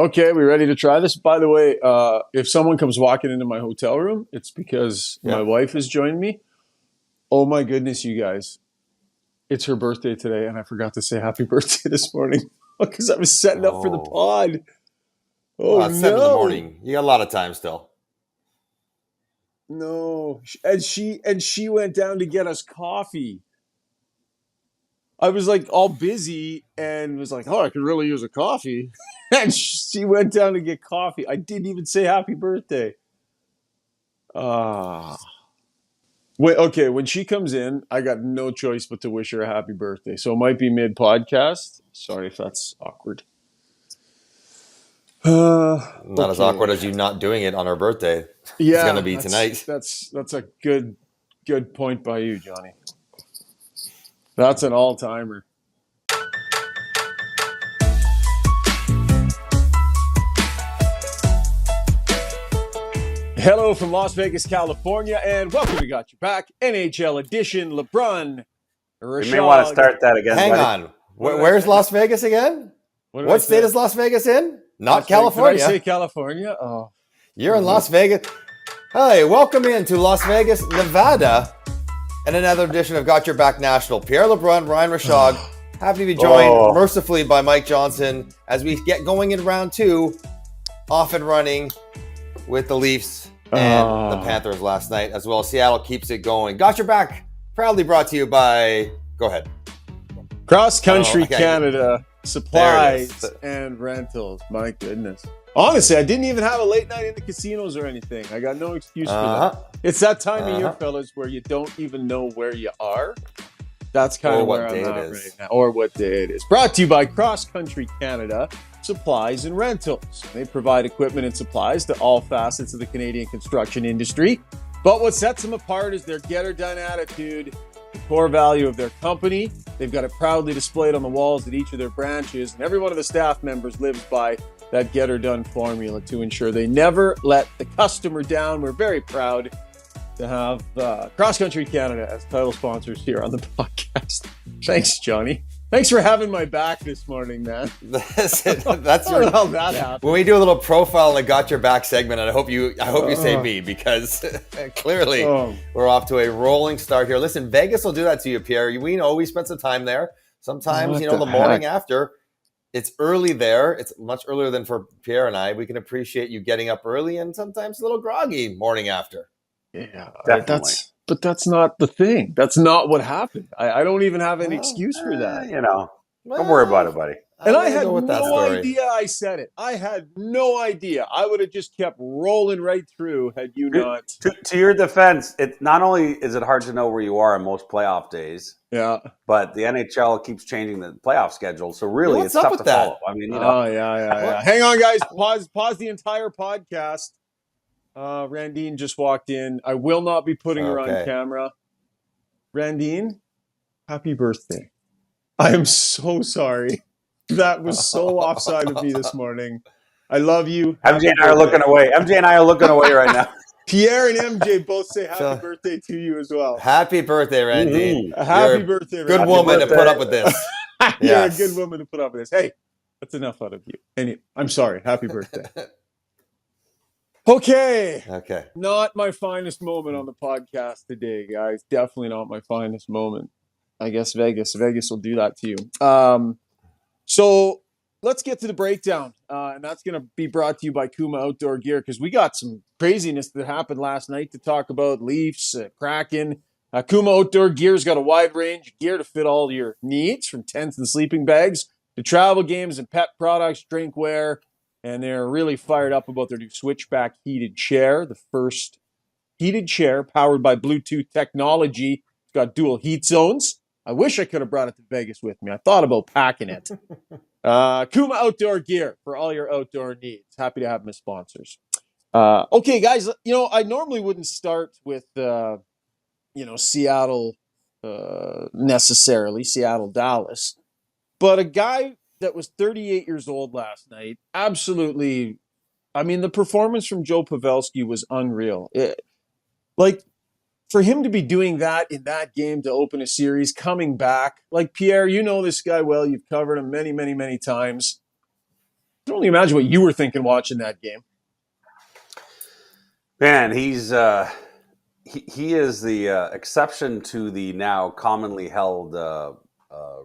Okay, we ready to try this? By the way, if someone comes walking into my hotel room, it's because my wife has joined me. Oh my goodness, you guys. It's her birthday today, and I forgot to say happy birthday this morning because I was setting up for the pod. Oh, it's 7 in the morning. You got a lot of time still. No. And she went down to get us coffee. I was like all busy and was like, oh, I could really use a coffee. And she went down to get coffee. I didn't even say happy birthday. Wait, okay, when she comes in, I got no choice but to wish her a happy birthday. So it might be mid-podcast. Sorry if that's awkward. Not as awkward as you not doing it on her birthday. Yeah, it's going to be tonight. That's a good point by you, Johnny. That's an all-timer. Hello from Las Vegas, California, and welcome to Got Your Back, NHL edition. LeBron, Rishaug. You may want to start that again. Hang on. Where's Las Vegas again? What state is Las Vegas in? Not California. Did I say California? Oh. You're in Las Vegas. Hi, welcome into Las Vegas, Nevada, and another edition of Got Your Back National. Pierre LeBrun, Ryan Rishaug, happy to be joined mercifully by Mike Johnson as we get going in round 2, off and running with the Leafs and the Panthers last night, as well as Seattle keeps it going. Got Your Back, proudly brought to you by, go ahead. Cross Country Canada, supplies and rentals. My goodness. Honestly, I didn't even have a late night in the casinos or anything. I got no excuse for that. It's that time of year, fellas, where you don't even know where you are. That's kind of where I'm at right now. Or what day it is. Brought to you by Cross Country Canada, supplies and rentals. They provide equipment and supplies to all facets of the Canadian construction industry. But what sets them apart is their get-her-done attitude, the core value of their company. They've got it proudly displayed on the walls at each of their branches, and every one of the staff members lives by that get-her-done formula to ensure they never let the customer down. We're very proud to have Cross Country Canada as title sponsors here on the podcast. Thanks, Johnny. Thanks for having my back this morning, man. That's how that happened. When we do a little profile in the Got Your Back segment, and I hope you say me, because clearly we're off to a rolling start here. Listen, Vegas will do that to you, Pierre. We know we spent some time there. Sometimes, the morning after, it's early there. It's much earlier than for Pierre and I. We can appreciate you getting up early and sometimes a little groggy morning after. Yeah, definitely. But that's not the thing. That's not what happened. I don't even have an excuse for that. Don't worry about it, buddy. And I had no idea I said it. I had no idea. I would have just kept rolling right through had you not. To your defense, it not only is it hard to know where you are on most playoff days, but the NHL keeps changing the playoff schedule. So really, it's tough to follow. I mean, yeah. Hang on, guys. Pause the entire podcast. Randine just walked in. I will not be putting her on camera. Randine, happy birthday. I am so sorry. That was so offside of me this morning. I love you. MJ and I are looking away. MJ and I are looking away right now. Pierre and MJ both say happy birthday to you as well. Happy birthday, Randy. Happy birthday, Randy. Good woman to put up with this. You're a good woman to put up with this. Hey, that's enough out of you. I'm sorry. Happy birthday. Okay. Not my finest moment on the podcast today, guys. Definitely not my finest moment. I guess Vegas will do that to you. So let's get to the breakdown. And that's going to be brought to you by Kuma Outdoor Gear, because we got some craziness that happened last night to talk about. Leafs, Kraken. Kuma Outdoor Gear's got a wide range of gear to fit all your needs, from tents and sleeping bags to travel games and pet products, drinkware. And they're really fired up about their new Switchback heated chair, the first heated chair powered by Bluetooth technology. It's got dual heat zones. I wish I could have brought it to Vegas with me. I thought about packing it. Kuma Outdoor Gear for all your outdoor needs. Happy to have them as sponsors. Okay, guys, I normally wouldn't start with, Seattle necessarily, Seattle-Dallas. But a guy that was 38 years old last night, absolutely, the performance from Joe Pavelski was unreal. For him to be doing that in that game to open a series, coming back, Pierre, you know this guy well. You've covered him many, many, many times. can only imagine what you were thinking watching that game. Man, he's he is the exception to the now commonly held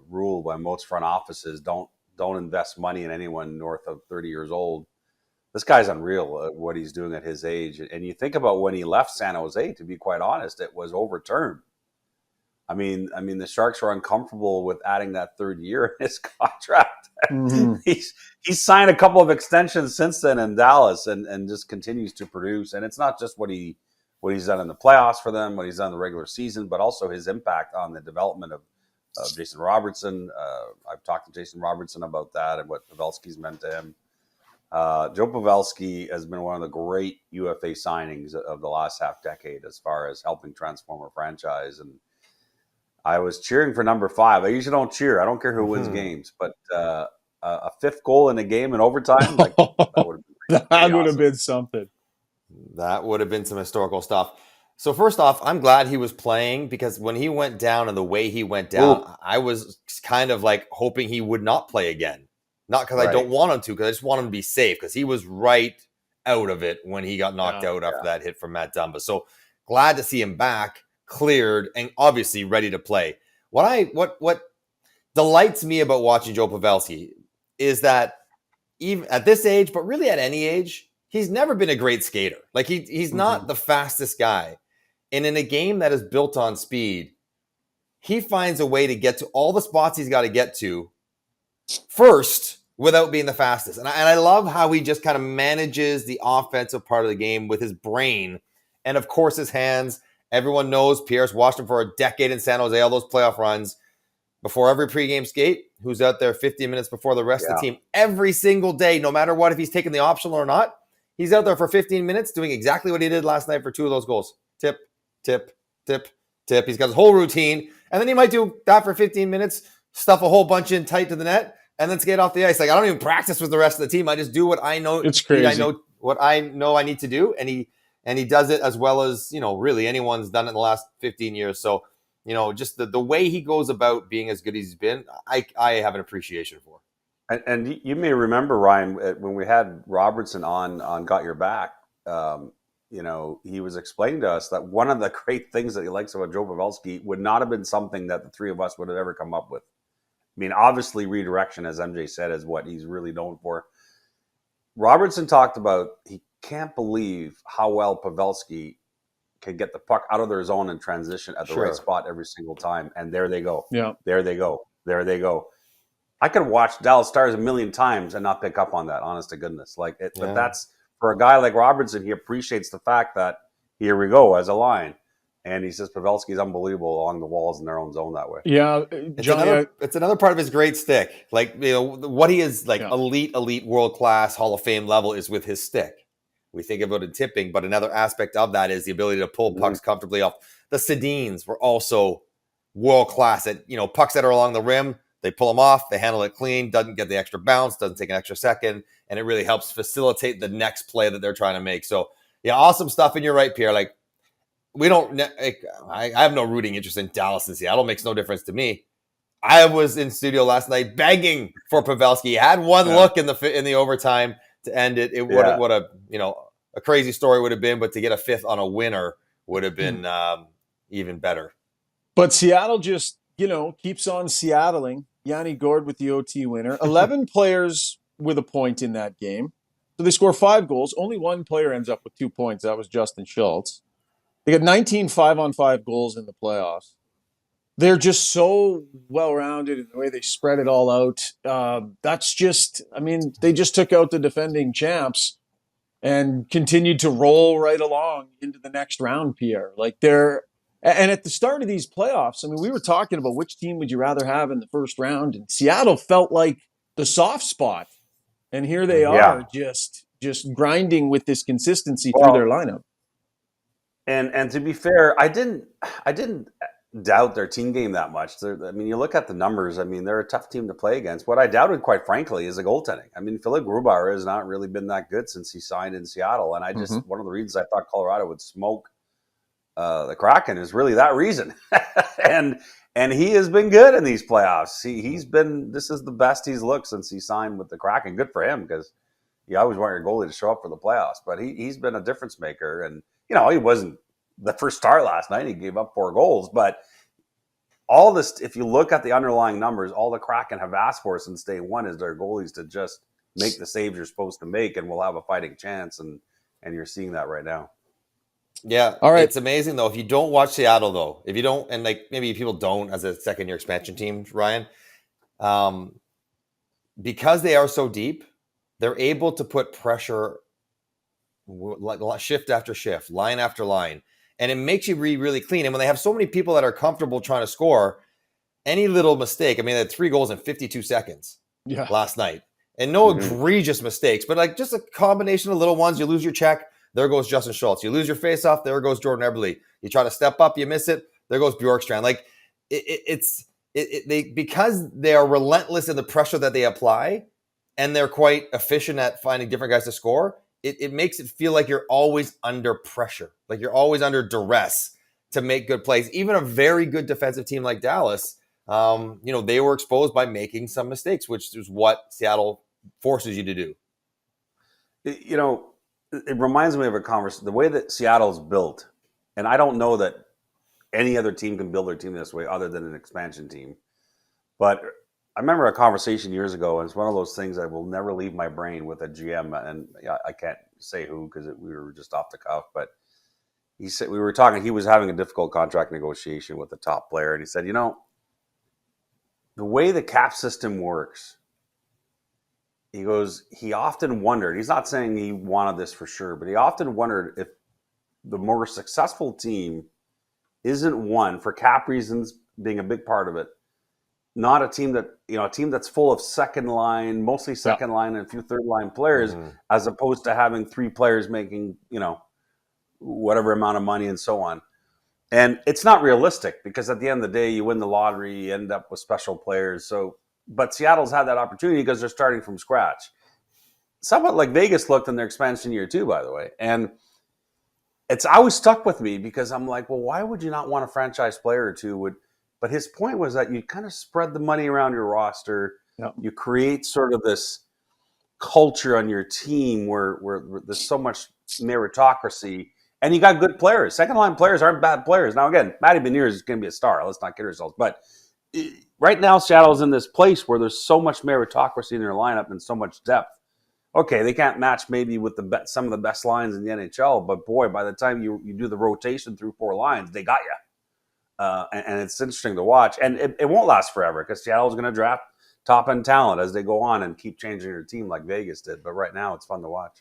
rule by most front offices: don't invest money in anyone north of 30 years old. This guy's unreal at what he's doing at his age. And you think about when he left San Jose, to be quite honest, it was overturned. I mean, the Sharks are uncomfortable with adding that third year in his contract. Mm-hmm. He's signed a couple of extensions since then in Dallas and just continues to produce. And it's not just what he's done in the playoffs for them, what he's done in the regular season, but also his impact on the development of Jason Robertson. I've talked to Jason Robertson about that and what Pavelski's meant to him. Joe Pavelski has been one of the great UFA signings of the last half decade as far as helping transform a franchise. And I was cheering for number 5. I usually don't cheer. I don't care who wins games, but a 5th goal in a game in overtime, like that would have been something. That would have been some historical stuff. So first off, I'm glad he was playing, because when he went down and the way he went down, I was kind of like hoping he would not play again. Not because I don't want him to, because I just want him to be safe, because he was right out of it when he got knocked out after that hit from Matt Dumba. So glad to see him back, cleared, and obviously ready to play. What delights me about watching Joe Pavelski is that even at this age, but really at any age, he's never been a great skater. Like he's not the fastest guy. And in a game that is built on speed, he finds a way to get to all the spots he's got to get to first without being the fastest. And I love how he just kind of manages the offensive part of the game with his brain and, of course, his hands. Everyone knows Pierre's watched him for a decade in San Jose, all those playoff runs. Before every pregame skate, who's out there 15 minutes before the rest of the team every single day, no matter what, if he's taking the optional or not, he's out there for 15 minutes doing exactly what he did last night for 2 of those goals. Tip, tip, tip, tip. He's got his whole routine. And then he might do that for 15 minutes, stuff a whole bunch in tight to the net, and then skate off the ice. Like, I don't even practice with the rest of the team. I just do what I know. It's crazy. I know what I know I need to do, and he does it as well as, really anyone's done it in the last 15 years. So, just the way he goes about being as good as he's been, I have an appreciation for. And you may remember, Ryan, when we had Robertson on Got Your Back, he was explaining to us that one of the great things that he likes about Joe Pavelski would not have been something that the three of us would have ever come up with. I mean, obviously redirection, as MJ said, is what he's really known for. Robertson talked about he can't believe how well Pavelski can get the puck out of their zone and transition at the right spot every single time. And there they go. Yeah. There they go. There they go. I could watch Dallas Stars a million times and not pick up on that, honest to goodness. But that's, for a guy like Robertson, he appreciates the fact that here we go as a line. And he says Pavelski's unbelievable along the walls in their own zone that way. Yeah, Johnny, it's another part of his great stick. Like, what he is like elite, world-class, Hall of Fame level is with his stick. We think about it tipping, but another aspect of that is the ability to pull pucks comfortably off. The Sedins were also world-class at, pucks that are along the rim. They pull them off. They handle it clean. Doesn't get the extra bounce. Doesn't take an extra second. And it really helps facilitate the next play that they're trying to make. So, yeah, awesome stuff. And you're right, Pierre. Like, I have no rooting interest in Dallas and Seattle. It makes no difference to me. I was in studio last night begging for Pavelski. He had one look in the overtime to end it. What a crazy story would have been, but to get a 5th on a winner would have been even better. But Seattle just, keeps on Seattling. Yanni Gourde with the OT winner. 11 players with a point in that game. So they score 5 goals. Only one player ends up with 2 points. That was Justin Schultz. They got 19 5-on-5 goals in the playoffs. They're just so well-rounded in the way they spread it all out. They just took out the defending champs and continued to roll right along into the next round, Pierre. And at the start of these playoffs, we were talking about which team would you rather have in the first round, and Seattle felt like the soft spot. And here they are just grinding with this consistency through their lineup. And to be fair, I didn't doubt their team game that much. You look at the numbers. They're a tough team to play against. What I doubted, quite frankly, is the goaltending. Philip Grubauer has not really been that good since he signed in Seattle. And one of the reasons I thought Colorado would smoke the Kraken is really that reason. and he has been good in these playoffs. This is the best he's looked since he signed with the Kraken. Good for him, because you always want your goalie to show up for the playoffs. But he's been a difference maker. And, he wasn't the first star last night. He gave up 4 goals. But all this, if you look at the underlying numbers, all the Kraken have asked for since day one is their goalies to just make the saves you're supposed to make, and we'll have a fighting chance. And you're seeing that right now. Yeah. All right. It's amazing, though. If you don't watch Seattle, though, if you don't, and like maybe people don't as a second-year expansion team, Ryan, because they are so deep, they're able to put pressure shift after shift, line after line, and it makes you really clean. And when they have so many people that are comfortable trying to score, any little mistake, I mean, they had 3 goals in 52 seconds last night, and no egregious mistakes, but like just a combination of little ones. You lose your check, there goes Justin Schultz. You lose your faceoff, there goes Jordan Eberle. You try to step up, you miss it, there goes Bjorkstrand. Like because they are relentless in the pressure that they apply, and they're quite efficient at finding different guys to score. It makes it feel like you're always under pressure, like you're always under duress to make good plays. Even a very good defensive team like Dallas, they were exposed by making some mistakes, which is what Seattle forces you to do. It reminds me of a conversation, the way that Seattle's built, and I don't know that any other team can build their team this way other than an expansion team. But I remember a conversation years ago, and it's one of those things that will never leave my brain with a GM, and I can't say who because we were just off the cuff, but he said, we were talking, he was having a difficult contract negotiation with the top player, and he said, the way the cap system works, he goes, he often wondered, he's not saying he wanted this for sure, but he often wondered if the more successful team isn't one, for cap reasons being a big part of it, not a team that, a team that's full of second line, mostly second line and a few third line players, as opposed to having 3 players making, whatever amount of money and so on. And it's not realistic, because at the end of the day, you win the lottery, you end up with special players. But Seattle's had that opportunity because they're starting from scratch. Somewhat like Vegas looked in their expansion year too, by the way. And it's always stuck with me because I'm like, well, why would you not want a franchise player or two? But his point was that you kind of spread the money around your roster. Yep. You create sort of this culture on your team where there's so much meritocracy, and you got good players. Second line players aren't bad players. Now, again, Matty Beniers is going to be a star. Let's not kid ourselves. But right now, Seattle's in this place where there's so much meritocracy in their lineup and so much depth. Okay, they can't match maybe with some of the best lines in the NHL, but boy, by the time you do the rotation through 4 lines, they got you. And it's interesting to watch. And it won't last forever, because Seattle's going to draft top-end talent as they go on and keep changing their team like Vegas did. But right now, it's fun to watch.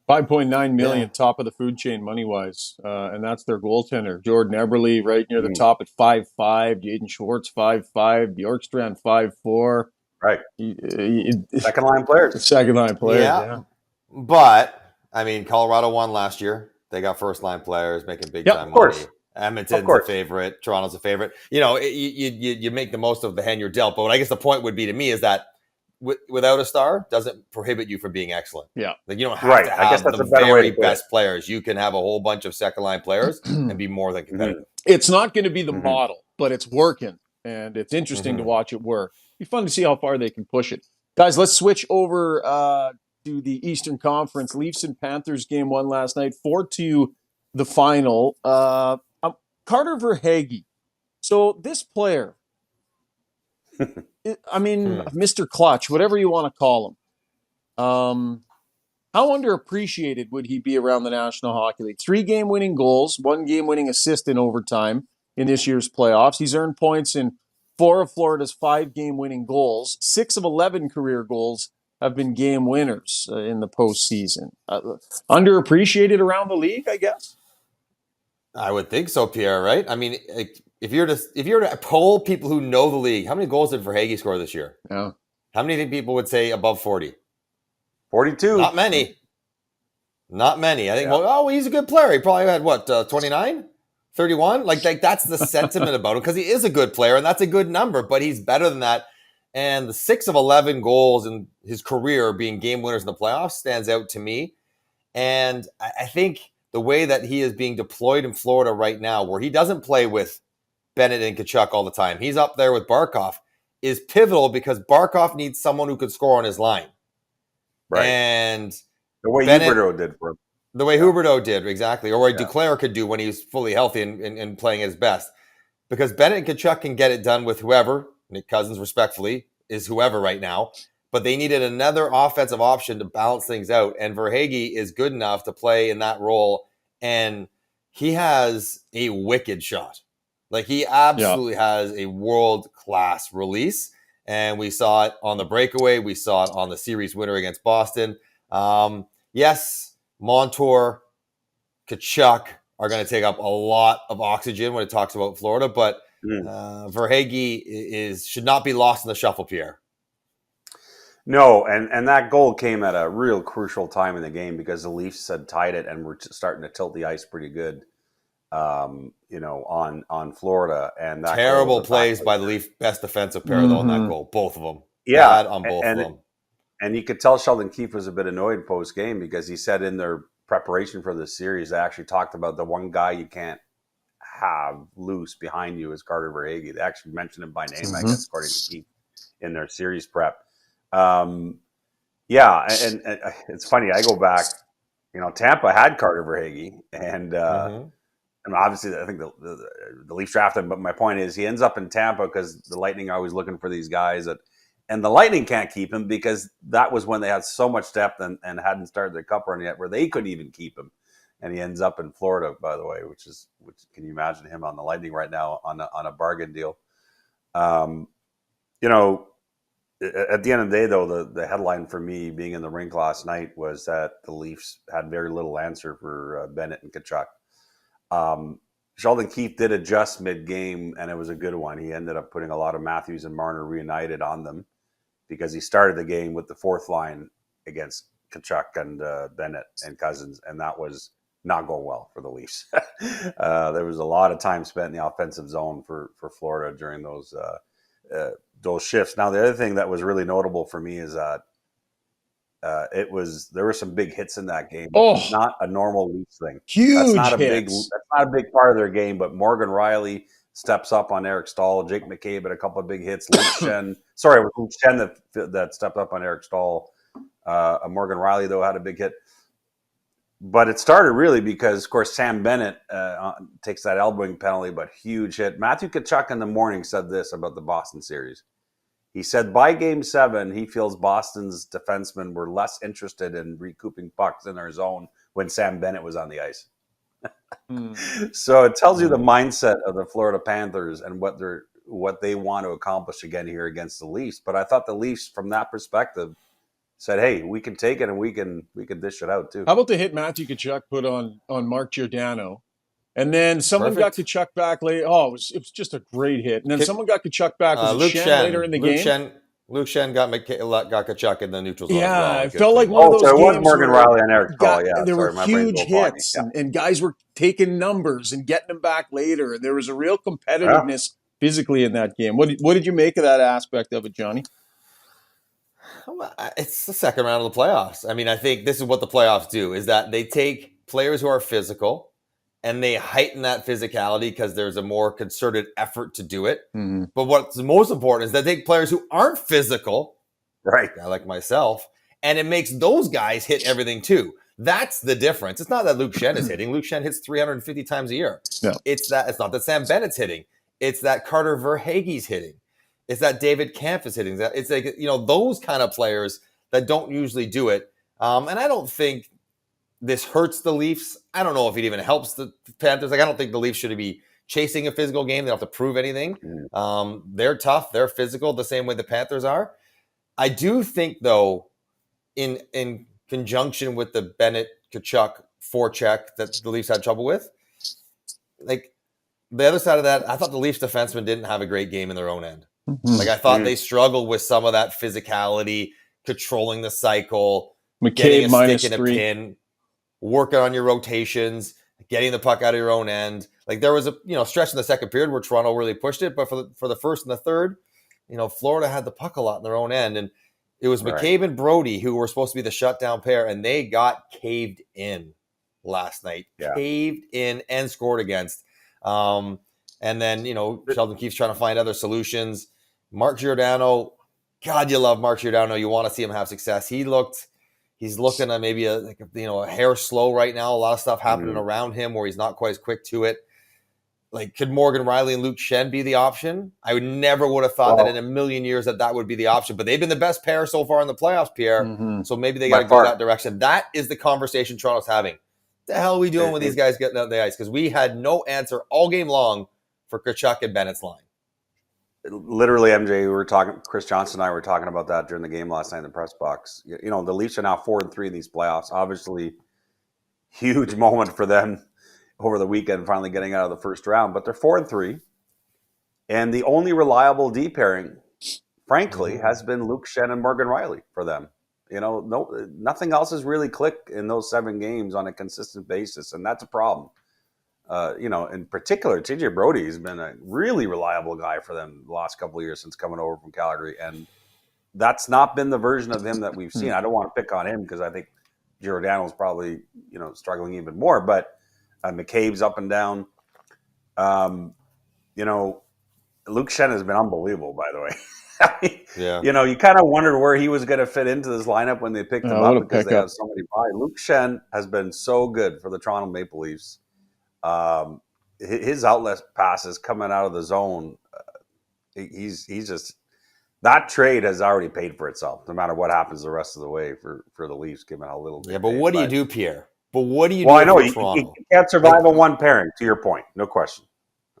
$5.9 million, top of the food chain money-wise. And that's their goaltender. Jordan Eberle right near the top at 5'5", Jaden Schwartz 5'5", Bjorkstrand 5'4". Right. Second-line players. Second-line players, yeah. But, I mean, Colorado won last year. They got first-line players making big-time money. Edmonton's a favorite. Toronto's a favorite. You make the most of the hand you're dealt. But I guess the point would be to me is that without a star doesn't prohibit you from being excellent. Yeah. Like you don't have to have the very best players. You can have a whole bunch of second line players and be more than competitive. It's not going to be the model, but it's working. And it's interesting to watch it work. It'd be fun to see how far they can push it. Guys, let's switch over to the Eastern Conference. Leafs and Panthers game 1 last night, 4-2 the final. Carter Verhaeghe. So this player, Mr. Clutch, whatever you want to call him, how underappreciated would he be around the National Hockey League? 3 game-winning goals, 1 game-winning assist in overtime in this year's playoffs. He's earned points in 4 of Florida's 5 game-winning goals. 6 of 11 career goals have been game winners in the postseason. Underappreciated around the league, I guess. I would think so, Pierre. Right? I mean, if you're to poll people who know the league, how many goals did Verhaeghe score this year? Yeah. How many people would say above 40? 42. Not many. I think. Yeah. He's a good player. He probably had 29, 31. Like that's the sentiment about him, because he is a good player and that's a good number. But he's better than that. And the 6 of 11 goals in his career being game winners in the playoffs stands out to me. And I think the way that he is being deployed in Florida right now, where he doesn't play with Bennett and Tkachuk all the time, he's up there with Barkov, is pivotal because Barkov needs someone who could score on his line. Right. And the way Huberdeau did for him. The way Huberdeau did, exactly. Or what Duclair could do when he was fully healthy and playing his best. Because Bennett and Tkachuk can get it done with whoever, Nick Cousins respectfully, is whoever right now. But they needed another offensive option to balance things out. And Verhaeghe is good enough to play in that role. And he has a wicked shot. Like, he absolutely has a world-class release. And we saw it on the breakaway. We saw it on the series winner against Boston. Yes, Montour, Tkachuk are going to take up a lot of oxygen when it talks about Florida, but Verhaeghe should not be lost in the shuffle, Pierre. No, and that goal came at a real crucial time in the game because the Leafs had tied it and were starting to tilt the ice pretty good, on Florida. And that terrible plays by the Leafs best defensive pair though in that goal, both of them. Yeah, bad on both of them. And you could tell Sheldon Keefe was a bit annoyed post game because he said in their preparation for this series, they actually talked about the one guy you can't have loose behind you is Carter Verhaeghe. They actually mentioned him by name, I guess, according to Keefe in their series prep. And it's funny. I go back, Tampa had Carter Verhaeghe, and obviously I think the Leafs drafted him. But my point is, he ends up in Tampa because the Lightning are always looking for these guys and the Lightning can't keep him because that was when they had so much depth and hadn't started their cup run yet, where they couldn't even keep him. And he ends up in Florida, by the way, which can you imagine him on the Lightning right now on a bargain deal? At the end of the day, though, the headline for me being in the rink last night was that the Leafs had very little answer for Bennett and Tkachuk. Sheldon Keefe did adjust mid-game, and it was a good one. He ended up putting a lot of Matthews and Marner reunited on them because he started the game with the fourth line against Tkachuk and Bennett and Cousins, and that was not going well for the Leafs. There was a lot of time spent in the offensive zone for Florida during those shifts. Now, the other thing that was really notable for me is that there were some big hits in that game. It's not a normal Leafs thing. Huge That's not hits. a big part of their game, but Morgan Riley steps up on Eric Stahl. Jake McCabe had a couple of big hits. Luke Shen that stepped up on Eric Stahl. Morgan Riley, though, had a big hit. But it started really because, of course, Sam Bennett takes that elbowing penalty, but huge hit. Matthew Tkachuk in the morning said this about the Boston series. He said by Game 7, he feels Boston's defensemen were less interested in recouping pucks in their zone when Sam Bennett was on the ice. So it tells you the mindset of the Florida Panthers and what they want to accomplish again here against the Leafs. But I thought the Leafs, from that perspective, said, "Hey, we can take it and we can dish it out too." How about the hit Matthew Tkachuk put on Mark Giordano? And then someone got Tkachuk back later. Oh, it was just a great hit. And then someone got Tkachuk back. Was Luke Shen later in the game? Luke Shen got Tkachuk in the neutral zone. Yeah, it felt like one of those games. It was Morgan Riley and Eric Stahl. Yeah, there were huge hits, and guys were taking numbers and getting them back later. And there was a real competitiveness physically in that game. What did you make of that aspect of it, Johnny? It's the second round of the playoffs. I mean, I think this is what the playoffs do, is that they take players who are physical and they heighten that physicality because there's a more concerted effort to do it. Mm-hmm. But what's most important is they take players who aren't physical, right? Like myself, and it makes those guys hit everything too. That's the difference. It's not that Luke Shen is hitting. Luke Shen hits 350 times a year. No. It's not that Sam Bennett's hitting. It's that Carter Verhaeghe's hitting. It's that David Kampf is hitting. It's like, those kind of players that don't usually do it. And I don't think this hurts the Leafs. I don't know if it even helps the Panthers. Like, I don't think the Leafs should be chasing a physical game. They don't have to prove anything. They're tough. They're physical the same way the Panthers are. I do think, though, in conjunction with the Bennett-Tkachuk forecheck that the Leafs had trouble with, like, the other side of that, I thought the Leafs defensemen didn't have a great game in their own end. Mm-hmm. Like, I thought they struggled with some of that physicality, controlling the cycle, getting a stick in a pin, working on your rotations, getting the puck out of your own end. Like, there was a stretch in the second period where Toronto really pushed it, but for the first and the third, Florida had the puck a lot in their own end, and it was McCabe and Brody who were supposed to be the shutdown pair, and they got caved in. last night. Yeah. Caved in and scored against. And then, Sheldon Keefe's trying to find other solutions. Mark Giordano, God, you love Mark Giordano. You want to see him have success. He's looking at maybe a hair slow right now. A lot of stuff happening around him where he's not quite as quick to it. Like, could Morgan Riley and Luke Schenn be the option? I would have thought that in a million years that would be the option. But they've been the best pair so far in the playoffs, Pierre. Mm-hmm. So maybe they got to go that direction. That is the conversation Toronto's having. What the hell are we doing with these guys getting out the ice? Because we had no answer all game long for Tkachuk and Bennett's line. Literally, MJ, Chris Johnson and I were talking about that during the game last night in the press box. The Leafs are now 4-3 in these playoffs. Obviously, huge moment for them over the weekend, finally getting out of the first round. But they're 4-3, and the only reliable D pairing, frankly, has been Luke Schenn and Morgan Riley for them. Nothing else has really clicked in those 7 games on a consistent basis, and that's a problem. In particular, TJ Brody has been a really reliable guy for them the last couple of years since coming over from Calgary, and that's not been the version of him that we've seen. I don't want to pick on him because I think Giordano's probably struggling even more, but McCabe's up and down. Luke Schenn has been unbelievable, by the way. Yeah. You kind of wondered where he was going to fit into this lineup when they picked him up because they have somebody by. Luke Schenn has been so good for the Toronto Maple Leafs. His outlet passes coming out of the zone, he's just, that trade has already paid for itself, no matter what happens the rest of the way for the Leafs, given how little. Yeah, but what do you do, Pierre? But what do you do? I know you can't survive on one pairing. To your point, no question.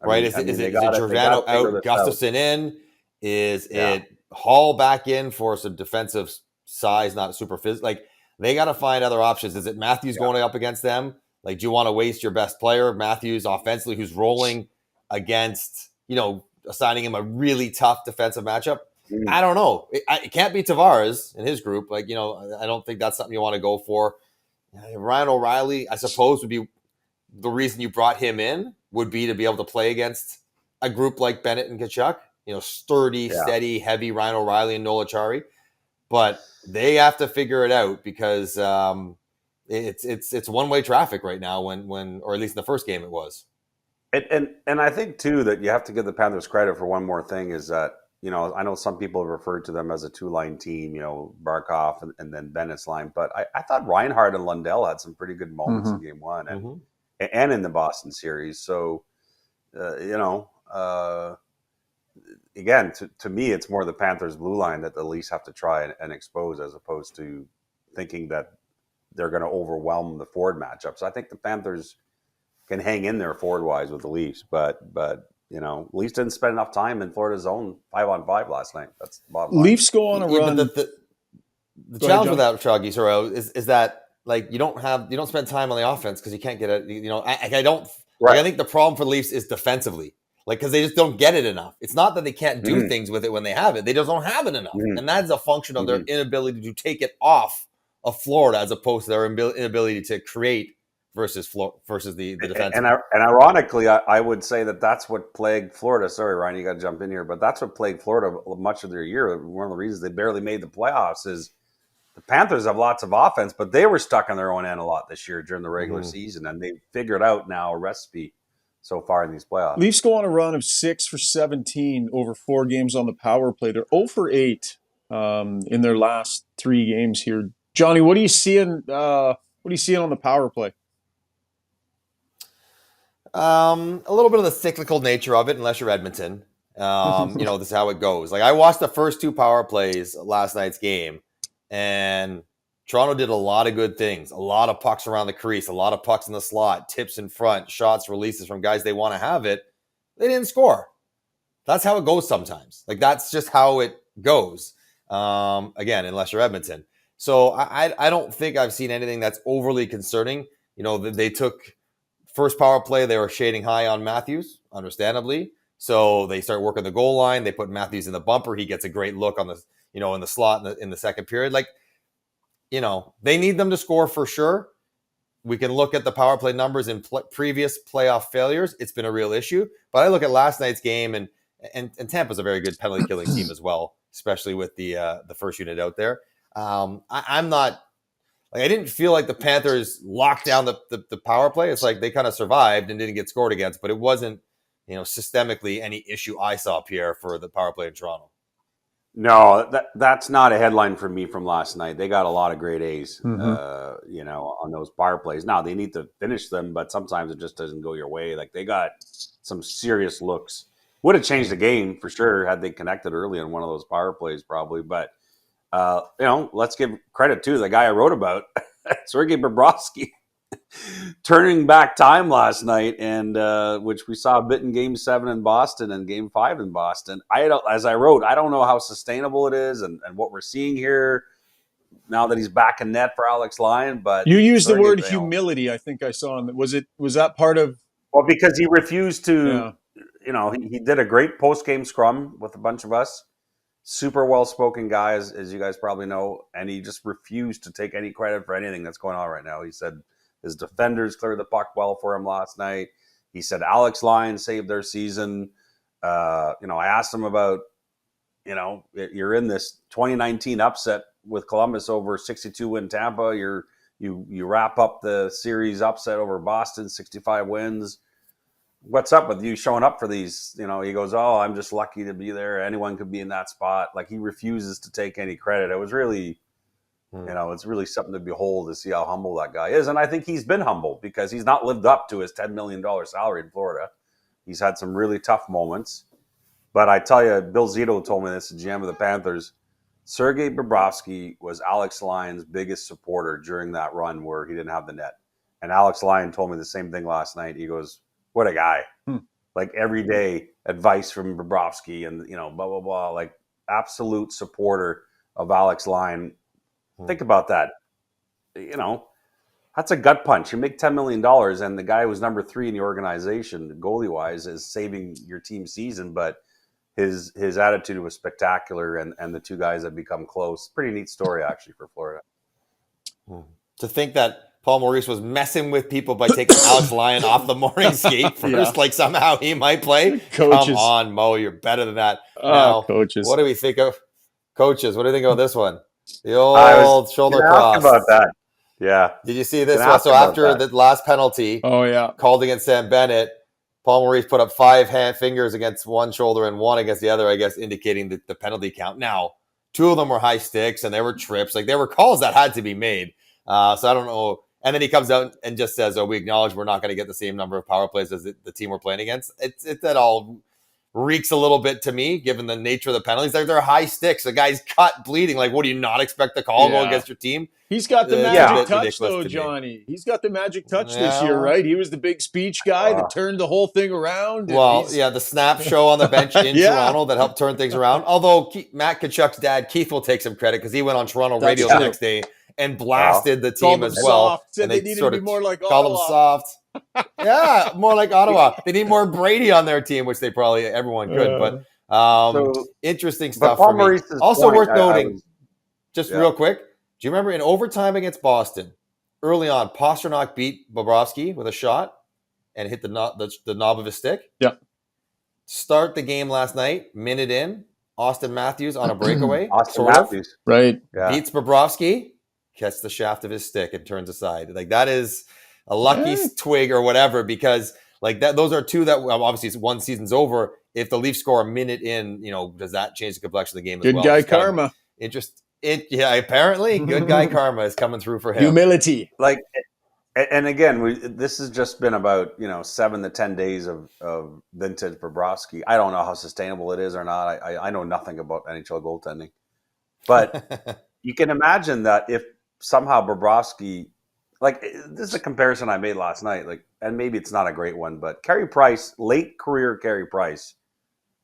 Is it Giordano out, Gustafsson in? Is it Hall back in for some defensive size, not super physical? Like, they got to find other options. Is it Matthews going up against them? Like, do you want to waste your best player, Matthews, offensively, who's rolling against, assigning him a really tough defensive matchup? I don't know. It can't be Tavares in his group. I don't think that's something you want to go for. Ryan O'Reilly, I suppose, would be the reason you brought him in, would be to be able to play against a group like Bennett and Tkachuk. Sturdy, steady, heavy Ryan O'Reilly and Noel Acciari. But they have to figure it out because it's one-way traffic right now when or at least in the first game it was. And I think too that you have to give the Panthers credit for one more thing is that, I know some people have referred to them as a 2-line team, Barkov and then Bennett's line, but I thought Reinhart and Lundell had some pretty good moments in game 1 and in the Boston series. So, again, to me, it's more the Panthers blue line that the Leafs have to try and expose, as opposed to thinking that they're going to overwhelm the forward matchup. So I think the Panthers can hang in there forward-wise with the Leafs, but Leafs didn't spend enough time in Florida's zone 5-on-5 last night. That's the bottom line. Leafs go on a run. The challenge with that, Chuggy, is that you don't spend time on the offense because you can't get it. I think the problem for the Leafs is defensively. Because they just don't get it enough. It's not that they can't do things with it when they have it. They just don't have it enough. And that's a function of their inability to take it off of Florida as opposed to their inability to create versus the defense. And ironically, I would say that's what plagued Florida. Sorry, Ryan, you got to jump in here. But that's what plagued Florida much of their year. One of the reasons they barely made the playoffs is the Panthers have lots of offense, but they were stuck on their own end a lot this year during the regular season. And they figured out now a recipe so far in these playoffs. Leafs go on a run of 6 for 17 over 4 games on the power play. They're 0 for 8 in their last 3 games here. Johnny, what are you seeing? What are you seeing on the power play? A little bit of the cyclical nature of it, unless you're Edmonton. This is how it goes. I watched the first 2 power plays last night's game, and Toronto did a lot of good things. A lot of pucks around the crease, a lot of pucks in the slot, tips in front, shots, releases from guys they want to have it. They didn't score. That's how it goes sometimes. That's just how it goes. Again, unless you're Edmonton. So I don't think I've seen anything that's overly concerning. They took first power play, they were shading high on Matthews, understandably. So they start working the goal line. They put Matthews in the bumper. He gets a great look on the, in the slot in the second period. They need them to score for sure. We can look at the power play numbers in previous playoff failures. It's been a real issue. But I look at last night's game, and Tampa's a very good penalty killing team as well, especially with the first unit out there. I'm not Like, I didn't feel like the Panthers locked down the power play. It's like they kind of survived and didn't get scored against, but it wasn't, systemically any issue I saw, Pierre, for the power play in Toronto. No, that's not a headline for me from last night. They got a lot of grade A's, on those power plays. Now, they need to finish them, but sometimes it just doesn't go your way. Like, they got some serious looks. Would have changed the game for sure had they connected early on one of those power plays, probably. But let's give credit to the guy I wrote about, Sergei Bobrovsky, turning back time last night, and which we saw a bit in Game 7 in Boston and Game 5 in Boston. As I wrote, I don't know how sustainable it is and what we're seeing here now that he's back in net for Alex Lyon. But you used the word humility. I think I saw. Was that part of? Well, because he refused to. Yeah. He did a great post-game scrum with a bunch of us. Super well-spoken guy, as you guys probably know, and he just refused to take any credit for anything that's going on right now. He said his defenders cleared the puck well for him last night. He said Alex Lyon saved their season. I asked him about, you're in this 2019 upset with Columbus over 62-win Tampa. You wrap up the series upset over Boston, 65 wins. What's up with you showing up for these? He goes, oh, I'm just lucky to be there. Anyone could be in that spot. Like, he refuses to take any credit. It was really, it's really something to behold to see how humble that guy is. And I think he's been humbled because he's not lived up to his $10 million salary in Florida. He's had some really tough moments. But I tell you, Bill Zito told me this, the GM of the Panthers. Sergei Bobrovsky was Alex Lyon's biggest supporter during that run where he didn't have the net. And Alex Lyon told me the same thing last night. He goes, what a guy. Like, every day advice from Bobrovsky and, blah, blah, blah. Like, absolute supporter of Alex Lyon. Think about that. That's a gut punch. You make $10 million, and the guy who was number 3 in the organization, goalie-wise, is saving your team's season. But his attitude was spectacular, and the two guys have become close. Pretty neat story, actually, for Florida. To think that Paul Maurice was messing with people by taking Alex Lyon off the morning skate first, like somehow he might play. Coaches. Come on, Mo, you're better than that. Now, coaches. What do we think of coaches? What do you think of this one? The old shoulder cross. About that. Yeah. Did you see this one? So after the last penalty, called against Sam Bennett, Paul Maurice put up 5 fingers against one shoulder and 1 against the other, I guess, indicating the penalty count. Now, 2 of them were high sticks and they were trips. Like, there were calls that had to be made. So I don't know. And then he comes out and just says, we acknowledge we're not going to get the same number of power plays as the team we're playing against. That all reeks a little bit to me, given the nature of the penalties. They're high sticks. The guy's cut, bleeding. Like, what do you not expect the call go against your team? He's got the magic touch, though, Johnny. He's got the magic touch this year, right? He was the big speech guy that turned the whole thing around. Well, the snap show on the bench in Toronto that helped turn things around. Although Matt Tkachuk's dad, Keith, will take some credit because he went on Toronto radio the next day and blasted the team as well. And they needed to be more like Ottawa. Called them soft. Yeah, more like Ottawa. They need more Brady on their team, which everyone could. But interesting stuff for me. Also worth noting, real quick, do you remember in overtime against Boston, early on, Pasternak beat Bobrovsky with a shot and hit the knob of his stick? Yeah. Start the game last night, minute in, Austin Matthews on a breakaway. Right. Yeah. Beats Bobrovsky, gets the shaft of his stick and turns aside. Like, that is a lucky twig or whatever, because like that, those are 2 that obviously one season's over. If the Leafs score a minute in, does that change the complexion of the game as well? Good guy karma. Apparently good guy karma is coming through for him. Humility. Like, and again, this has just been about 7 to 10 days of vintage Bobrovsky. I don't know how sustainable it is or not. I know nothing about NHL goaltending, but you can imagine that if somehow Bobrovsky, like, this is a comparison I made last night, like, and maybe it's not a great one, but Carey Price, late career Carey Price,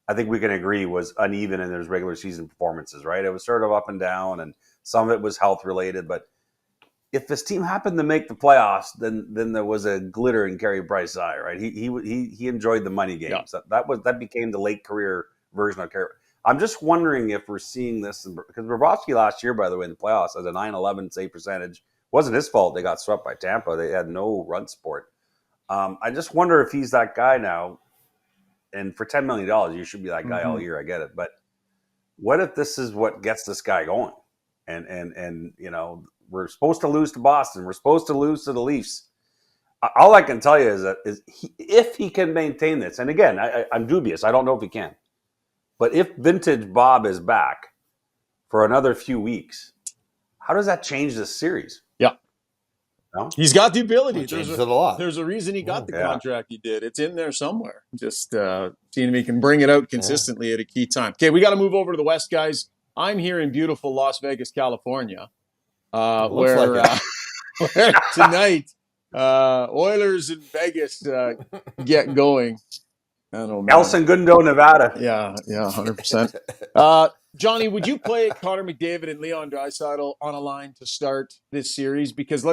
I think we can agree was uneven in his regular season performances, right? It was sort of up and down, and some of it was health related. But if this team happened to make the playoffs, then there was a glitter in Carey Price's eye, right? He enjoyed the money games. Yeah. That became the late career version of Carey. I'm just wondering if we're seeing this, because Bobrovsky last year, by the way, in the playoffs, has a .911 save percentage. Wasn't his fault they got swept by Tampa. They had no run support. I just wonder if he's that guy now. And for $10 million, you should be that guy all year. I get it. But what if this is what gets this guy going? And we're supposed to lose to Boston. We're supposed to lose to the Leafs. All I can tell you is that if he can maintain this, and again, I'm dubious. I don't know if he can. But if vintage Bob is back for another few weeks, how does that change this series? Yeah. No? He's got the ability. There's a reason he got the contract he did. It's in there somewhere. Just seeing if he can bring it out consistently at a key time. Okay, we got to move over to the West, guys. I'm here in beautiful Las Vegas, California, where tonight Oilers in Vegas get going. I don't know, man. El Segundo, Nevada. Yeah, 100%. Johnny, would you play Connor McDavid and Leon Draisaitl on a line to start this series? Because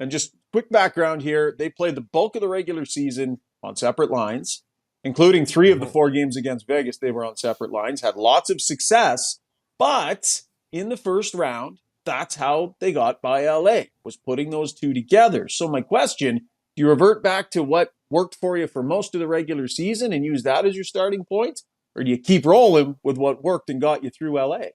just quick background here, they played the bulk of the regular season on separate lines, including 3 of the 4 games against Vegas. They were on separate lines, had lots of success, but in the first round, that's how they got by LA, was putting those 2 together. So my question, do you revert back to what worked for you for most of the regular season and use that as your starting point? Or do you keep rolling with what worked and got you through LA?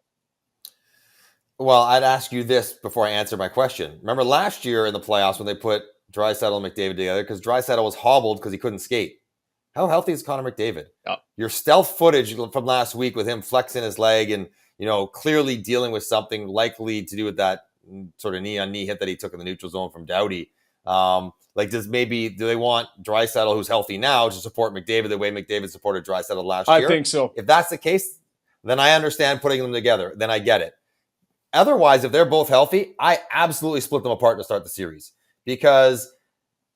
Well, I'd ask you this before I answer my question. Remember last year in the playoffs when they put Draisaitl and McDavid together, because Draisaitl was hobbled because he couldn't skate. How healthy is Connor McDavid? Yeah. Your stealth footage from last week with him flexing his leg and, clearly dealing with something likely to do with that sort of knee-on-knee hit that he took in the neutral zone from Doughty. Do they want Draisaitl, who's healthy now, to support McDavid the way McDavid supported Draisaitl last year? I think so. If that's the case, then I understand putting them together. Then I get it. Otherwise, if they're both healthy, I absolutely split them apart to start the series because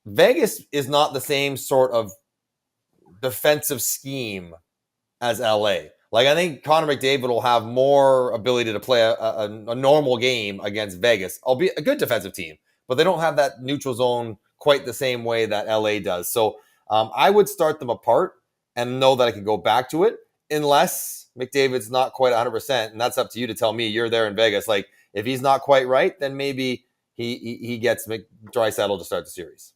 Vegas is not the same sort of defensive scheme as LA. I think Connor McDavid will have more ability to play a normal game against Vegas, albeit a good defensive team, but they don't have that neutral zone quite the same way that LA does. So I would start them apart and know that I can go back to it unless McDavid's not quite 100%. And that's up to you to tell me. You're there in Vegas. If he's not quite right, then maybe he gets Draisaitl to start the series.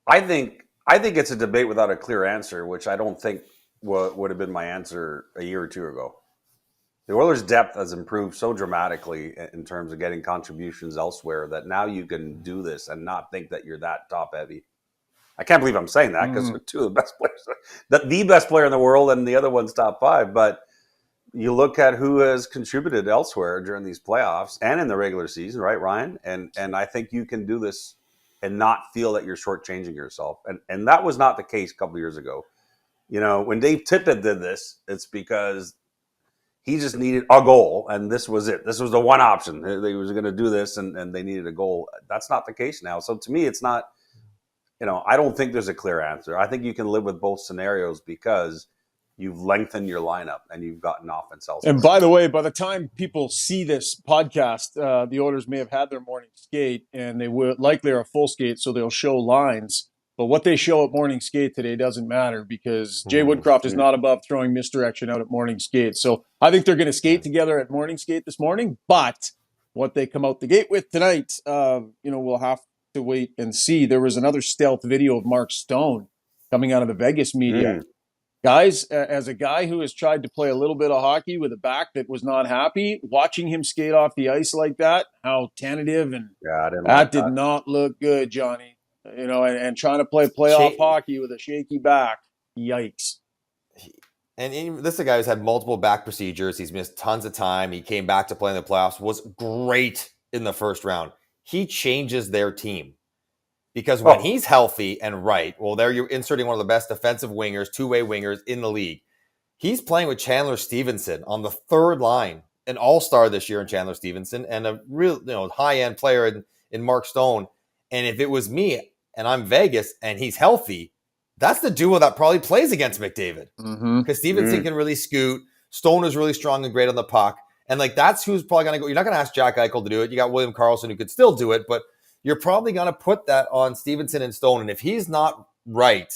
I think it's a debate without a clear answer, which I don't think would have been my answer a year or 2 ago. The Oilers' depth has improved so dramatically in terms of getting contributions elsewhere that now you can do this and not think that you're that top heavy. I can't believe I'm saying that because they're 2 of the best players, the best player in the world, and the other one's top 5. But you look at who has contributed elsewhere during these playoffs and in the regular season, right, Ryan? And I think you can do this and not feel that you're shortchanging yourself. And that was not the case a couple of years ago. When Dave Tippett did this, it's because he just needed a goal, and this was it. This was the one option. They was going to do this, and they needed a goal. That's not the case now. So to me, it's not, I don't think there's a clear answer. I think you can live with both scenarios because you've lengthened your lineup and you've gotten offense elsewhere. And by the way, by the time people see this podcast, the Oilers may have had their morning skate, and they will likely are a full skate, so they'll show lines. But what they show at morning skate today doesn't matter because Jay Woodcroft is not above throwing misdirection out at morning skate. So I think they're going to skate together at morning skate this morning. But what they come out the gate with tonight, we'll have to wait and see. There was another stealth video of Mark Stone coming out of the Vegas media. Guys, as a guy who has tried to play a little bit of hockey with a back that was not happy, watching him skate off the ice like that, how tentative and that did not look good, Johnny. And trying to play playoff hockey with a shaky back. Yikes. And this is a guy who's had multiple back procedures. He's missed tons of time. He came back to play in the playoffs, was great in the first round. He changes their team because when he's healthy and right, there you're inserting one of the best defensive wingers, two-way wingers in the league. He's playing with Chandler Stevenson on the third line, an all-star this year in Chandler Stevenson, and a real high-end player in Mark Stone. And if it was me, and I'm Vegas, and he's healthy, that's the duo that probably plays against McDavid. Because Stevenson can really scoot. Stone is really strong and great on the puck. And that's who's probably going to go. You're not going to ask Jack Eichel to do it. You got William Karlsson who could still do it, but you're probably going to put that on Stevenson and Stone. And if he's not right,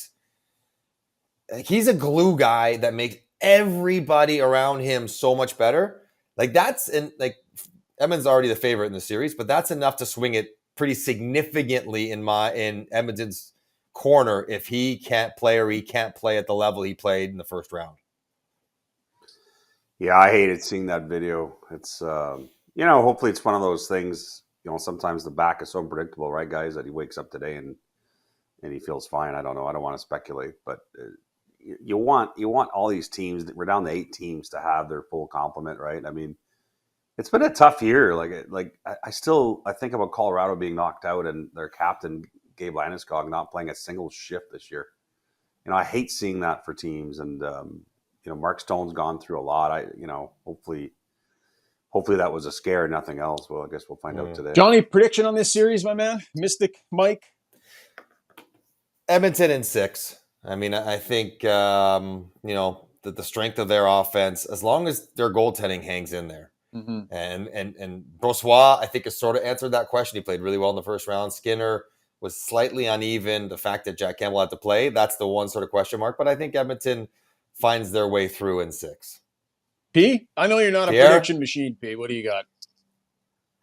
he's a glue guy that makes everybody around him so much better. Edmonds already the favorite in the series, but that's enough to swing it pretty significantly in Edmonton's corner if he can't play or he can't play at the level he played in the first round. Yeah, I hated seeing that video. It's hopefully it's one of those things. Sometimes the back is so unpredictable, right, guys, that he wakes up today and he feels fine. I don't know. I don't want to speculate, but you want all these teams. We're down to 8 teams to have their full complement, right? I mean, it's been a tough year. I think about Colorado being knocked out and their captain Gabe Landeskog not playing a single shift this year. I hate seeing that for teams, and Mark Stone's gone through a lot. Hopefully that was a scare, nothing else. Well, I guess we'll find out today. Johnny, prediction on this series, my man? Mystic Mike? Edmonton in 6. I mean, I think, that the strength of their offense, as long as their goaltending hangs in there. Mm-hmm. And Brossoit, I think, has sort of answered that question. He played really well in the first round. Skinner was slightly uneven. The fact that Jack Campbell had to play, that's the one sort of question mark. But I think Edmonton finds their way through in 6. P? I know you're not Pierre? A prediction machine, P. What do you got?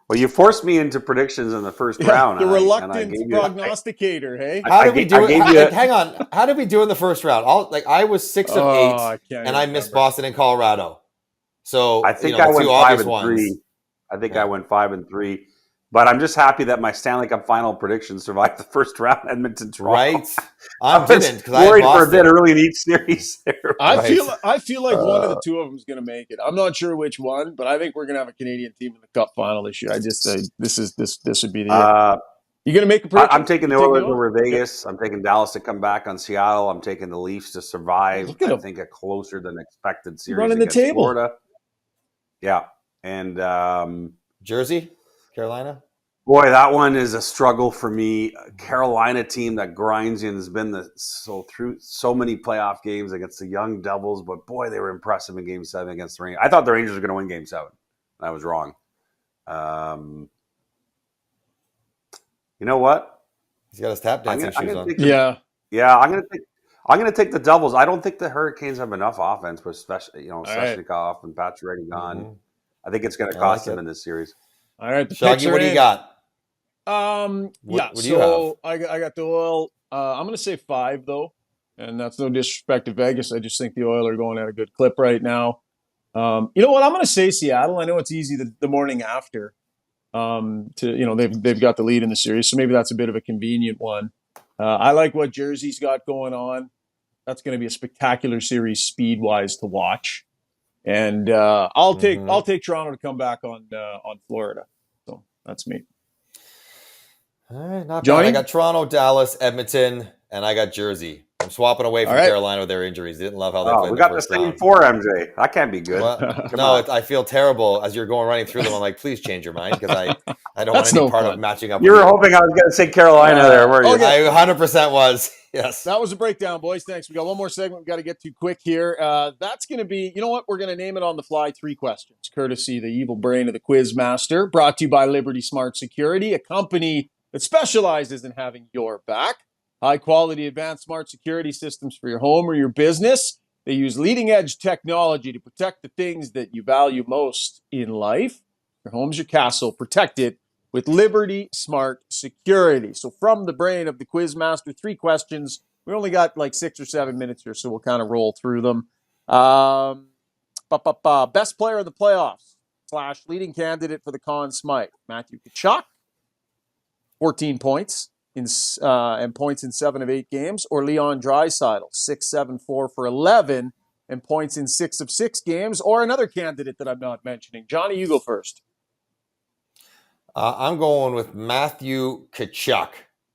Well, you forced me into predictions in the first round. The reluctant prognosticator, hey? How did we do it? Hang on. How did we do in the first round? I was 6 of 8, and I missed Boston and Colorado. So I think I went 5-3. I think I went 5-3. But I'm just happy that my Stanley Cup final prediction survived the first round, Edmonton, Toronto. Right. I didn't, because I worried for a bit early in each series there. I feel like one of the two of them is going to make it. I'm not sure which one, but I think we're going to have a Canadian team in the Cup final this year. I just this would be the year. You going to make a prediction? I'm taking the Oilers over Vegas. I'm taking Dallas to come back on Seattle. I'm taking the Leafs to survive. I think a closer than expected series running the table. Florida. Yeah, and Jersey, Carolina. Boy, that one is a struggle for me. Carolina team that grinds you and has been through so many playoff games against the Young Devils, but boy, they were impressive in Game 7 against the Rangers. I thought the Rangers were going to win Game 7. I was wrong. You know what? He's got his tap dancing shoes on. I'm going to take the Devils. I don't think the Hurricanes have enough offense, with Svechnikov and Pacioretty gone. Mm-hmm. I think it's going to cost them in this series. All right, Shaggy, what do you got? What do you have? I got the Oil. I'm going to say 5 though, and that's no disrespect to Vegas. I just think the Oil are going at a good clip right now. You know what? I'm going to say Seattle. I know it's easy the morning after. They've got the lead in the series, so maybe that's a bit of a convenient one. I like what Jersey's got going on. That's going to be a spectacular series speed wise to watch, and I'll take Toronto to come back on Florida. So that's me. All right, not bad. I got Toronto, Dallas, Edmonton, and I got Jersey. I'm swapping away from Carolina with their injuries. Didn't love how they played. We got the same 4, MJ. That can't be good. Well, I feel terrible as you're running through them. I'm like, please change your mind, because I don't want any part of matching up. You were hoping I was going to say Carolina there, weren't you? Okay. I 100% was. Yes. That was a breakdown, boys. Thanks. We got one more segment we got to get to quick here. That's going to be, you know what? We're going to name it on the fly 3 questions, courtesy the evil brain of the Quizmaster, brought to you by Liberty Smart Security, a company that specializes in having your back. High-quality advanced smart security systems for your home or your business. They use leading-edge technology to protect the things that you value most in life. Your home's your castle. Protect it with Liberty Smart Security. So from the brain of the Quizmaster, 3 questions. We only got like 6 or 7 minutes here, so we'll kind of roll through them. Best player of the playoffs / leading candidate for the Conn Smythe. Matthew Tkachuk, 14 points. And points in 7 of 8 games, or Leon Draisaitl, 6-7-4 for 11 and points in 6 of 6 games, or another candidate that I'm not mentioning. Johnny, you go first. I'm going with Matthew Tkachuk.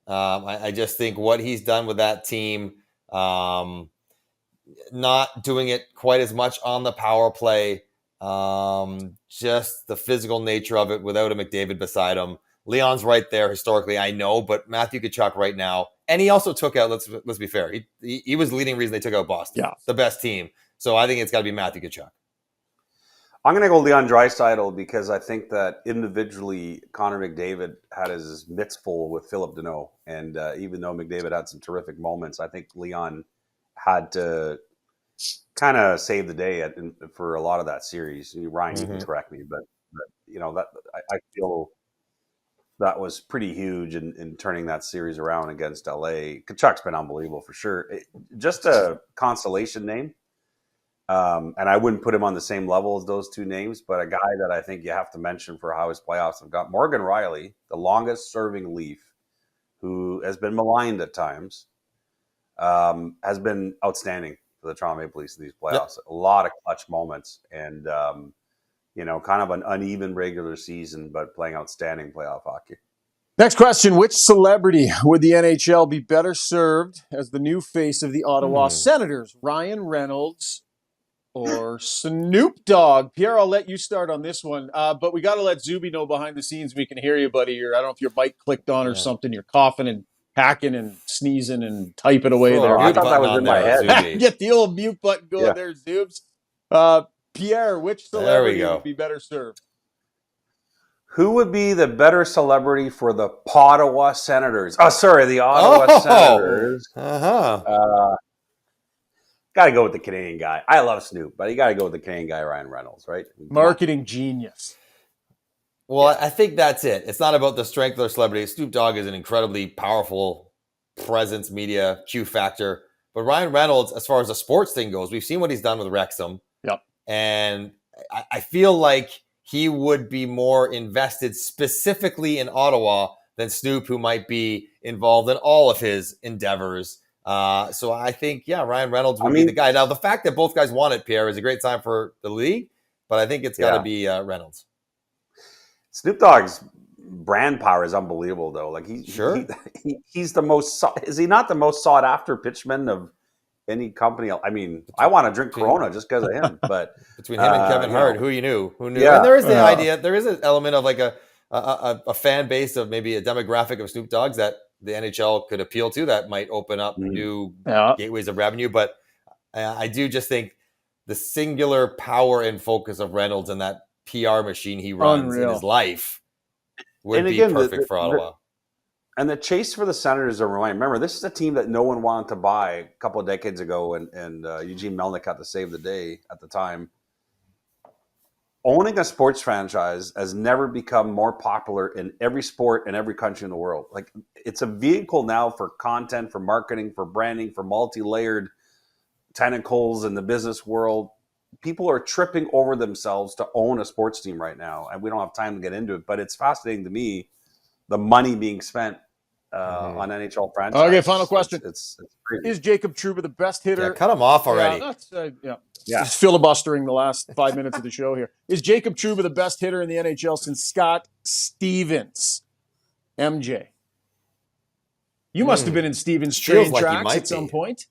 I just think what he's done with that team, not doing it quite as much on the power play, just the physical nature of it without a McDavid beside him. Leon's right there historically, I know, but Matthew Tkachuk right now, and he also took out, let's be fair, he was the leading reason they took out Boston, the best team. So I think it's got to be Matthew Tkachuk. I'm going to go Leon Draisaitl, because I think that individually Connor McDavid had his mitts full with Philip Deneau, and even though McDavid had some terrific moments, I think Leon had to kind of save the day for a lot of that series. Ryan, you can correct me, but that I feel that was pretty huge in turning that series around against LA. Kachuk's been unbelievable for sure. Just a consolation name. And I wouldn't put him on the same level as those two names, but a guy that I think you have to mention for how his playoffs have got, Morgan Rielly, the longest serving Leaf, who has been maligned at times, has been outstanding for the Toronto Maple Leafs in these playoffs. Yep. A lot of clutch moments and, kind of an uneven regular season, but playing outstanding playoff hockey. Next question. Which celebrity would the NHL be better served as the new face of the Ottawa Senators? Ryan Reynolds or Snoop Dogg? Pierre, I'll let you start on this one. But we got to let Zuby know behind the scenes. We can hear you, buddy. I don't know if your mic clicked on or something. You're coughing and hacking and sneezing and typing away there. I thought that was in my head. Get the old mute button going there, Zoobs. Pierre, which celebrity would be better served? Who would be the better celebrity for the Ottawa Senators? Oh, sorry, the Ottawa Senators. Got to go with the Canadian guy. I love Snoop, but you got to go with the Canadian guy, Ryan Reynolds, right? Marketing genius. Well, I think that's it. It's not about the strength of their celebrity. Snoop Dogg is an incredibly powerful presence, media, Q factor. But Ryan Reynolds, as far as the sports thing goes, we've seen what he's done with Wrexham. Yep. And I feel like he would be more invested specifically in Ottawa than Snoop, who might be involved in all of his endeavors. So I think, Ryan Reynolds would be the guy. Now, the fact that both guys won it, Pierre, is a great sign for the league, but I think it's got to be Reynolds. Snoop Dogg's brand power is unbelievable, though. Like he's the most. Is he not the most sought after pitchman of any company? I mean, I want to drink Corona just because of him. But between him and Kevin Hart, who knew? Yeah, and there is the idea. There is an element of like a fan base of maybe a demographic of Snoop Dogg's that the NHL could appeal to that might open up new gateways of revenue. But I do just think the singular power and focus of Reynolds and that PR machine he runs in his life would be perfect for Ottawa. And the chase for the Senators, remember, this is a team that no one wanted to buy a couple of decades ago, and Eugene Melnyk had to save the day at the time. Owning a sports franchise has never become more popular in every sport in every country in the world. Like, it's a vehicle now for content, for marketing, for branding, for multi-layered tentacles in the business world. People are tripping over themselves to own a sports team right now, and we don't have time to get into it, but it's fascinating to me, the money being spent on NHL franchises. Okay, final question. It's crazy. Is Jacob Trouba the best hitter? Yeah, cut him off already. Just filibustering the last 5 minutes of the show here. Is Jacob Trouba the best hitter in the NHL since Scott Stevens? MJ. You must have been in Stevens' train tracks at some point.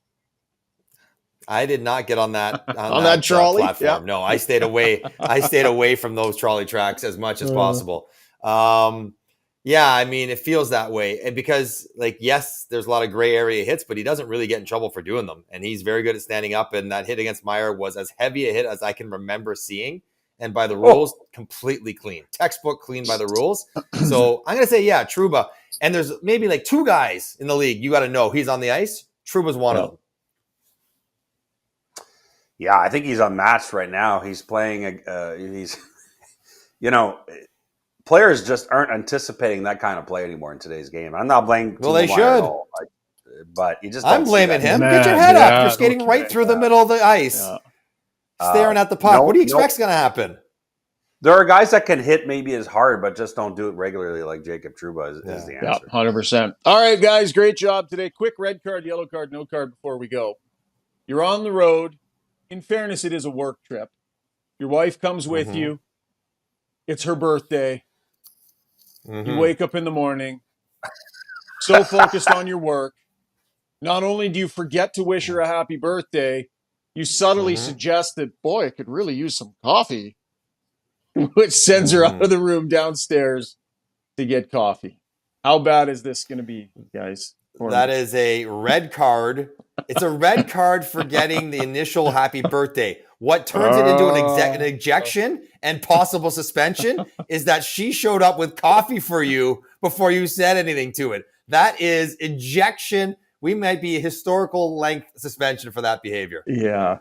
I did not get on that on that trolley platform. No, I stayed away. I stayed away from those trolley tracks as much as possible. I mean, it feels that way, and because, yes, there's a lot of gray area hits, but he doesn't really get in trouble for doing them, and he's very good at standing up. And that hit against Meyer was as heavy a hit as I can remember seeing, and by the rules, completely clean, textbook clean by the rules. So I'm gonna say, Trouba. And there's maybe two guys in the league you got to know he's on the ice. Trouba's one of them. Yeah, I think he's unmatched right now. He's playing. Players just aren't anticipating that kind of play anymore in today's game. I'm not blaming. Well, they should. But you just. I'm blaming him. Get your head up. You're skating right through the middle of the ice, staring at the puck. What do you expect's going to happen? There are guys that can hit maybe as hard, but just don't do it regularly, like Jacob Trouba is the answer. 100%. All right, guys, great job today. Quick red card, yellow card, no card before we go. You're on the road. In fairness, it is a work trip. Your wife comes with you. It's her birthday. You wake up in the morning, so focused on your work. Not only do you forget to wish her a happy birthday, you subtly suggest that, boy, I could really use some coffee, which sends her out of the room downstairs to get coffee. How bad is this going to be, guys? That is a red card. It's a red card for getting the initial happy birthday. What turns it into an ejection and possible suspension is that she showed up with coffee for you before you said anything to it. That is ejection. We might be a historical length suspension for that behavior. Yeah.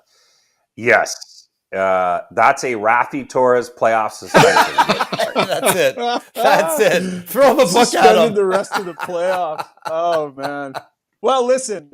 Yes. That's a Rafi Torres playoff suspension. That's it. That's it. Throw the book at him. The rest of the playoffs. Oh, man. Well, listen,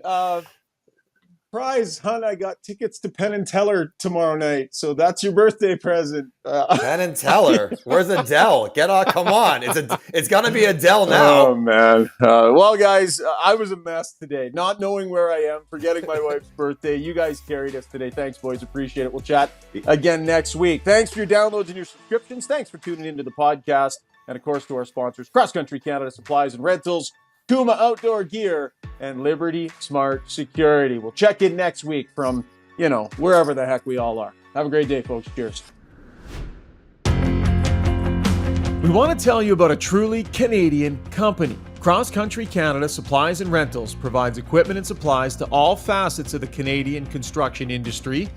surprise, hon, I got tickets to Penn and Teller tomorrow night. So that's your birthday present. Penn and Teller. Where's Adele? Come on. It's got to be Adele now. Oh, man. Well, guys, I was a mess today. Not knowing where I am, forgetting my wife's birthday. You guys carried us today. Thanks, boys. Appreciate it. We'll chat again next week. Thanks for your downloads and your subscriptions. Thanks for tuning into the podcast. And, of course, to our sponsors, Cross Country Canada Supplies and Rentals, Kuma Outdoor Gear, and Liberty Smart Security. We'll check in next week from, wherever the heck we all are. Have a great day, folks. Cheers. We want to tell you about a truly Canadian company. Cross Country Canada Supplies and Rentals provides equipment and supplies to all facets of the Canadian construction industry.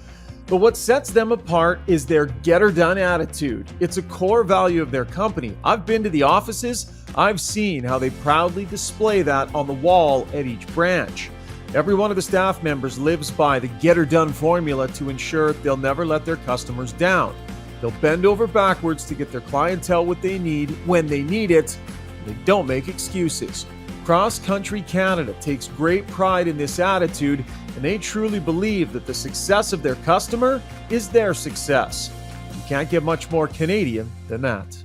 But what sets them apart is their get-her-done attitude. It's a core value of their company. I've been to the offices. I've seen how they proudly display that on the wall at each branch. Every one of the staff members lives by the get-her-done formula to ensure they'll never let their customers down. They'll bend over backwards to get their clientele what they need when they need it. They don't make excuses. Cross Country Canada takes great pride in this attitude, and they truly believe that the success of their customer is their success. You can't get much more Canadian than that.